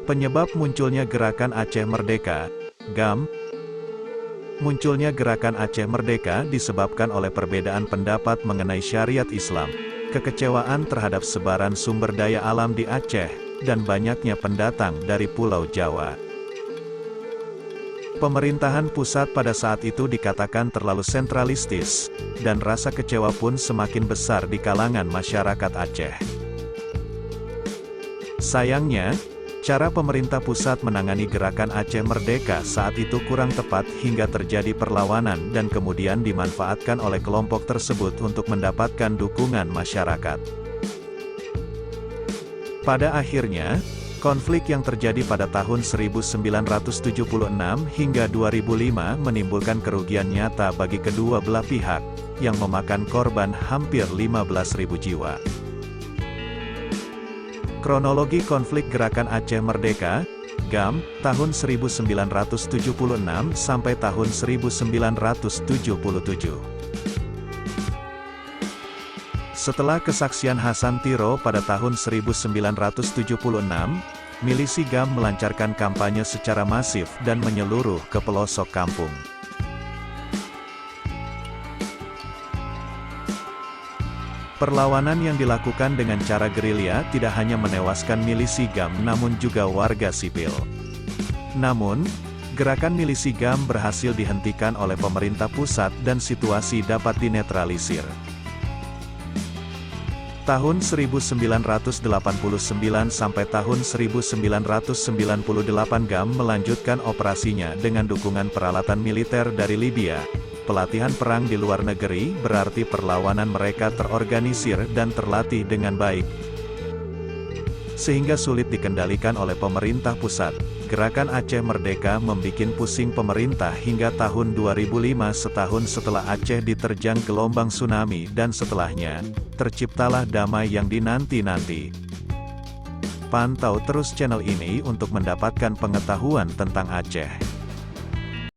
Penyebab munculnya Gerakan Aceh Merdeka, GAM. Munculnya Gerakan Aceh Merdeka disebabkan oleh perbedaan pendapat mengenai syariat Islam, kekecewaan terhadap sebaran sumber daya alam di Aceh, dan banyaknya pendatang dari Pulau Jawa. Pemerintahan pusat pada saat itu dikatakan terlalu sentralistis, dan rasa kecewa pun semakin besar di kalangan masyarakat Aceh. Sayangnya, cara pemerintah pusat menangani Gerakan Aceh Merdeka saat itu kurang tepat hingga terjadi perlawanan dan kemudian dimanfaatkan oleh kelompok tersebut untuk mendapatkan dukungan masyarakat. Pada akhirnya, konflik yang terjadi pada tahun 1976 hingga 2005 menimbulkan kerugian nyata bagi kedua belah pihak, yang memakan korban hampir 15.000 jiwa. Kronologi konflik Gerakan Aceh Merdeka, GAM, tahun 1976 sampai tahun 1977. Setelah kesaksian Hasan Tiro pada tahun 1976, milisi GAM melancarkan kampanye secara masif dan menyeluruh ke pelosok kampung. Perlawanan yang dilakukan dengan cara gerilya tidak hanya menewaskan milisi GAM namun juga warga sipil. Namun, gerakan milisi GAM berhasil dihentikan oleh pemerintah pusat dan situasi dapat dinetralisir. Tahun 1989 sampai tahun 1998 GAM melanjutkan operasinya dengan dukungan peralatan militer dari Libya. Pelatihan perang di luar negeri berarti perlawanan mereka terorganisir dan terlatih dengan baik, sehingga sulit dikendalikan oleh pemerintah pusat. Gerakan Aceh Merdeka membikin pusing pemerintah hingga tahun 2005, setahun setelah Aceh diterjang gelombang tsunami dan setelahnya, terciptalah damai yang dinanti-nanti. Pantau terus channel ini untuk mendapatkan pengetahuan tentang Aceh.